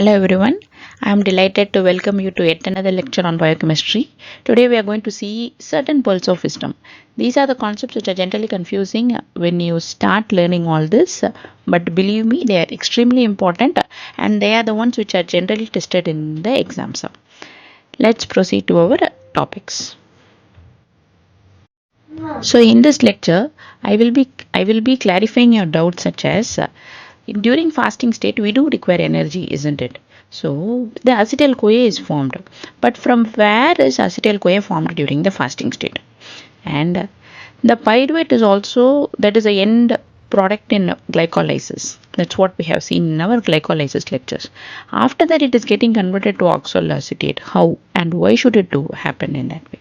Hello everyone, I am delighted to welcome you to yet another lecture on biochemistry. Today we are going to see certain pearls of wisdom. These are the concepts which are generally confusing when you start learning all this, but believe me, they are extremely important and they are the ones which are generally tested in the exams. Let's proceed to our topics. So in this lecture, I will be clarifying your doubts such as during fasting state we do require energy, isn't it? So the acetyl CoA is formed, but from where is acetyl CoA formed during the fasting state? And the pyruvate is also that is a end product in glycolysis. That's what we have seen in our glycolysis lectures. After that, it is getting converted to oxaloacetate. How and why should it do happen in that way?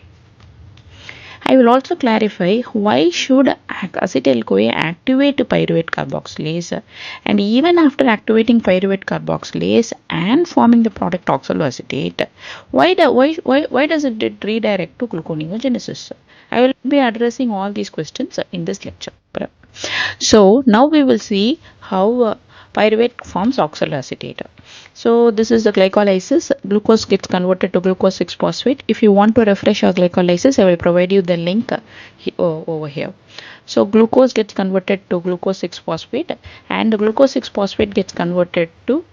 I will also clarify why should acetyl-CoA activate pyruvate carboxylase, and even after activating pyruvate carboxylase and forming the product oxaloacetate, why does it redirect to gluconeogenesis? I will be addressing all these questions in this lecture. So now we will see how pyruvate forms oxaloacetate. So this is the glycolysis. Glucose gets converted to glucose 6-phosphate. If you want to refresh your glycolysis, I will provide you the link over here. So glucose gets converted to glucose 6-phosphate, and the glucose 6-phosphate gets converted to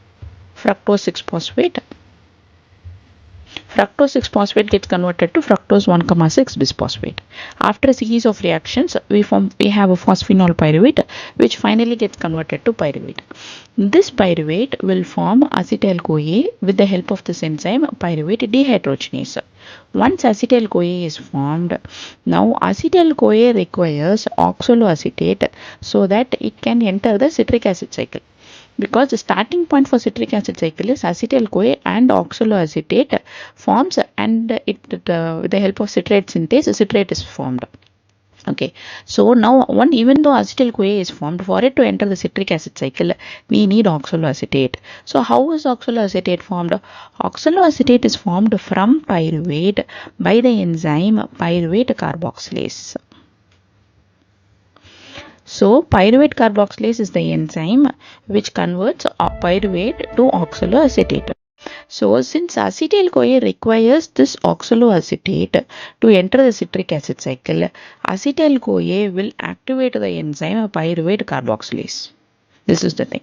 fructose 6-phosphate. Fructose 6-phosphate gets converted to fructose 1,6 bisphosphate. After a series of reactions, we have a phosphenol pyruvate, which finally gets converted to pyruvate. This pyruvate will form acetyl-CoA with the help of this enzyme pyruvate dehydrogenase. Once acetyl-CoA is formed, now acetyl-CoA requires oxaloacetate so that it can enter the citric acid cycle. Because the starting point for citric acid cycle is acetyl-CoA and oxaloacetate forms, and with the help of citrate synthase, citrate is formed. Okay, so now even though acetyl-CoA is formed, for it to enter the citric acid cycle, we need oxaloacetate. So how is oxaloacetate formed? Oxaloacetate is formed from pyruvate by the enzyme pyruvate carboxylase. So pyruvate carboxylase is the enzyme which converts pyruvate to oxaloacetate. So since acetyl-CoA requires this oxaloacetate to enter the citric acid cycle, acetyl-CoA will activate the enzyme pyruvate carboxylase. This is the thing.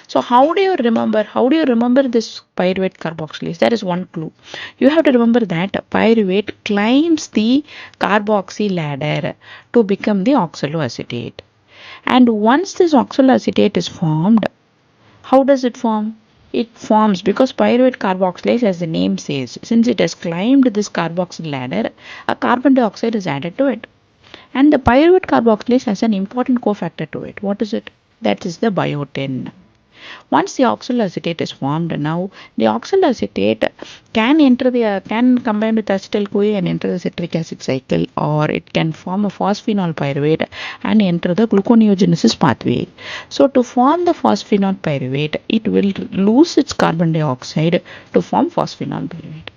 So how do you remember this pyruvate carboxylase? That is one clue. You have to remember that pyruvate climbs the carboxy ladder to become the oxaloacetate. And once this oxaloacetate is formed, how does it form? It forms because pyruvate carboxylase, as the name says, since it has climbed this carboxyl ladder, a carbon dioxide is added to it. And the pyruvate carboxylase has an important cofactor to it. What is it? That is the biotin. Once the oxaloacetate is formed, now the oxaloacetate can combine with acetyl-CoA and enter the citric acid cycle, or it can form a phosphenol pyruvate and enter the gluconeogenesis pathway. So to form the phosphenol pyruvate, it will lose its carbon dioxide to form phosphenol pyruvate.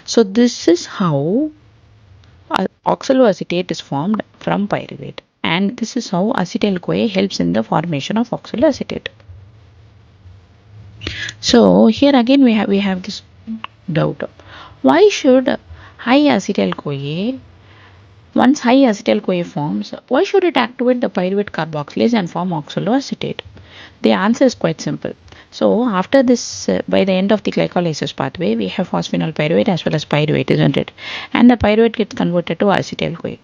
So this is how oxaloacetate is formed from pyruvate. And this is how acetyl-CoA helps in the formation of oxaloacetate. So here again we have this doubt. Why should high acetyl-CoA, once high acetyl-CoA forms, why should it activate the pyruvate carboxylase and form oxaloacetate? The answer is quite simple. So after this, by the end of the glycolysis pathway, we have phosphenol pyruvate as well as pyruvate, isn't it? And the pyruvate gets converted to acetyl-CoA.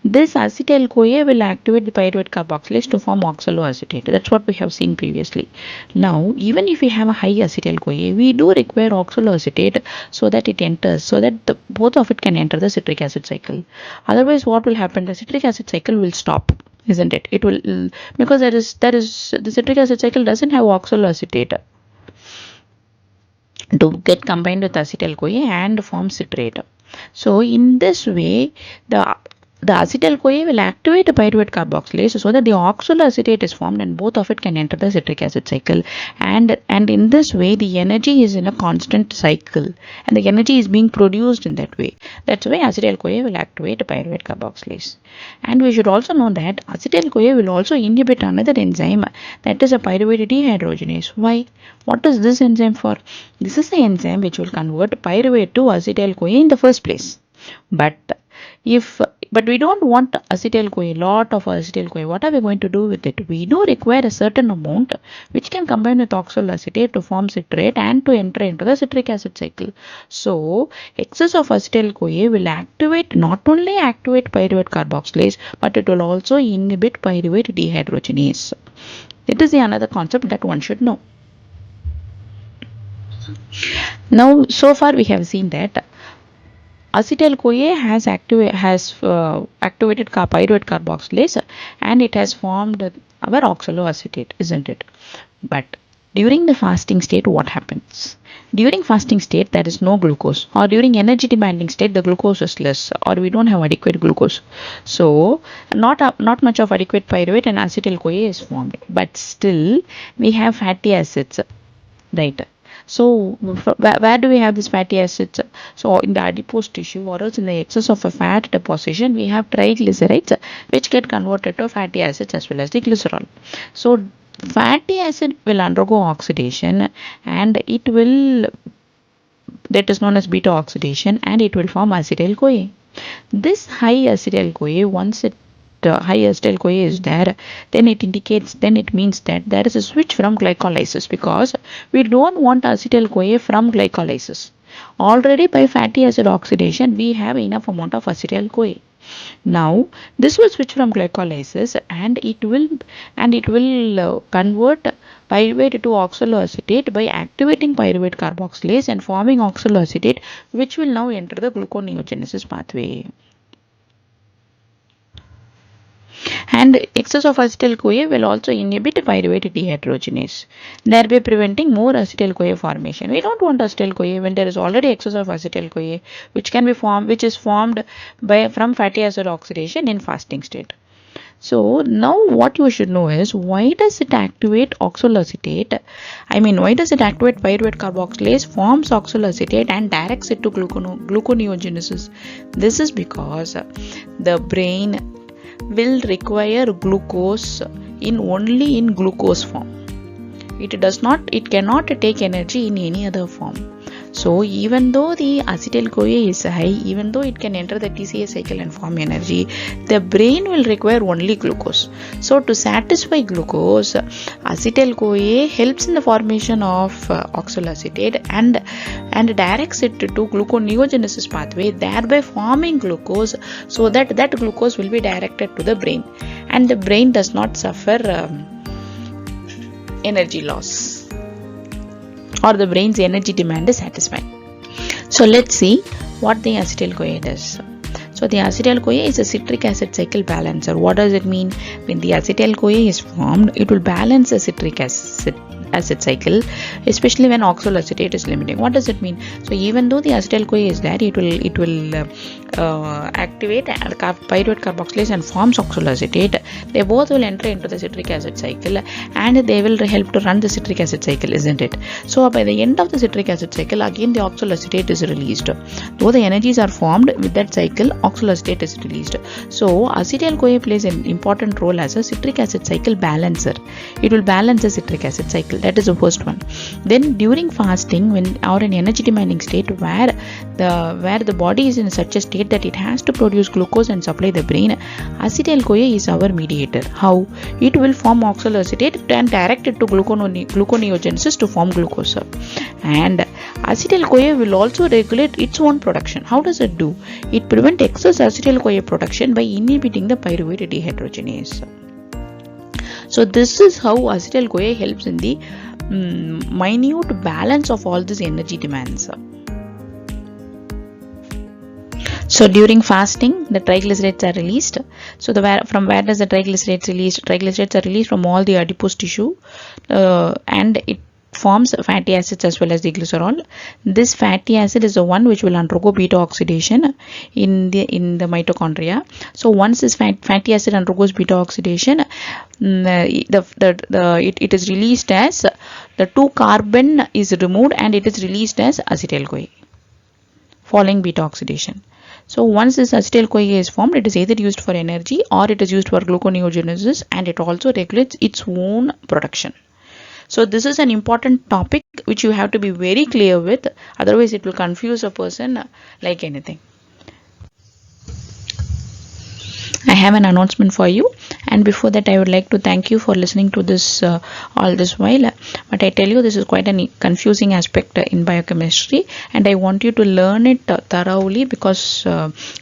This acetyl-CoA will activate the pyruvate carboxylase to form oxaloacetate. That's what we have seen previously. Now, even if we have a high acetyl-CoA, we do require oxaloacetate so that it enters, so that both of it can enter the citric acid cycle. Otherwise, what will happen? The citric acid cycle will stop. Isn't it? It will, because that is the citric acid cycle doesn't have oxaloacetate to get combined with acetyl-CoA and form citrate. So in this way, the the acetyl-CoA will activate the pyruvate carboxylase so that the oxaloacetate is formed and both of it can enter the citric acid cycle, and in this way the energy is in a constant cycle and the energy is being produced in that way. That's why acetyl-CoA will activate the pyruvate carboxylase. And we should also know that acetyl-CoA will also inhibit another enzyme, that is a pyruvate dehydrogenase. Why? What is this enzyme for? This is the enzyme which will convert pyruvate to acetyl-CoA in the first place. But we don't want acetyl-CoA, lot of acetyl-CoA. What are we going to do with it? We do require a certain amount which can combine with oxaloacetate to form citrate and to enter into the citric acid cycle. So excess of acetyl-CoA will not only activate pyruvate carboxylase, but it will also inhibit pyruvate dehydrogenase. It is another concept that one should know. Now, so far we have seen that acetyl-CoA has activated pyruvate carboxylase and it has formed our oxaloacetate, isn't it? But during the fasting state, what happens? During fasting state, there is no glucose, or during energy demanding state, the glucose is less, or we don't have adequate glucose. So not much of adequate pyruvate and acetyl-CoA is formed, but still we have fatty acids, right? So where do we have these fatty acids? So in the adipose tissue or else in the excess of a fat deposition, we have triglycerides which get converted to fatty acids as well as the glycerol. So fatty acid will undergo oxidation and it will, that is known as beta oxidation, and it will form acetyl-CoA. This high acetyl-CoA, once high acetyl-CoA is there, then it means that there is a switch from glycolysis, because we don't want acetyl-CoA from glycolysis. Already by fatty acid oxidation we have enough amount of acetyl-CoA. Now this will switch from glycolysis and it will convert pyruvate to oxaloacetate by activating pyruvate carboxylase and forming oxaloacetate, which will now enter the gluconeogenesis pathway. And excess of acetyl-CoA will also inhibit pyruvate dehydrogenase, thereby preventing more acetyl-CoA formation. We don't want acetyl-CoA when there is already excess of acetyl-CoA, which is formed from fatty acid oxidation in fasting state. So now what you should know is, why does it activate oxaloacetate? Why does it activate pyruvate carboxylase, forms oxaloacetate and directs it to gluconeogenesis? This is because the brain will require glucose only in glucose form. It cannot take energy in any other form. So even though the acetyl-CoA is high, even though it can enter the TCA cycle and form energy, the brain will require only glucose. So to satisfy glucose, acetyl-CoA helps in the formation of oxaloacetate and directs it to gluconeogenesis pathway, thereby forming glucose, so that glucose will be directed to the brain and the brain does not suffer energy loss, or the brain's energy demand is satisfied. So let's see what the acetyl-CoA does. So the acetyl-CoA is a citric acid cycle balancer. What does it mean? When the acetyl-CoA is formed, it will balance the citric acid cycle, especially when oxaloacetate is limiting. What does it mean? So even though the acetyl-CoA is there, it will activate pyruvate carboxylase and forms oxaloacetate. They both will enter into the citric acid cycle and they will help to run the citric acid cycle, isn't it? So by the end of the citric acid cycle, again the oxaloacetate is released. Though the energies are formed with that cycle, oxaloacetate is released. So acetyl-CoA plays an important role as a citric acid cycle balancer. It will balance the citric acid cycle. That is the first one. Then during fasting, or an energy demanding state where the body is in such a state that it has to produce glucose and supply the brain, acetyl-CoA is our mediator. How? It will form oxaloacetate and direct it to gluconeogenesis to form glucose. And acetyl-CoA will also regulate its own production. How does it do? It prevents excess acetyl-CoA production by inhibiting the pyruvate dehydrogenase. So this is how acetyl-CoA helps in the minute balance of all these energy demands. So during fasting, the triglycerides are released. So from where does the triglycerides released? Triglycerides are released from all the adipose tissue, and forms fatty acids as well as the glycerol. This fatty acid is the one which will undergo beta oxidation in the mitochondria. So once this fatty acid undergoes beta oxidation, it is released as the 2-carbon is removed and it is released as acetyl-CoA following beta oxidation. So once this acetyl-CoA is formed, it is either used for energy or it is used for gluconeogenesis, and it also regulates its own production. So this is an important topic which you have to be very clear with, otherwise it will confuse a person like anything. I have an announcement for you, and before that I would like to thank you for listening to this all this while. But I tell you, this is quite a confusing aspect in biochemistry, and I want you to learn it thoroughly, because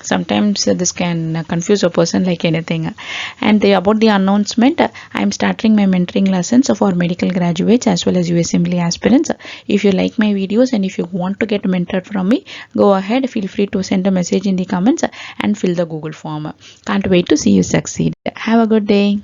sometimes this can confuse a person like anything. And about the announcement, I am starting my mentoring lessons for medical graduates as well as USMLE aspirants. If you like my videos and if you want to get mentored from me, go ahead, feel free to send a message in the comments and fill the Google form. Can't wait to see you succeed. Have a good day.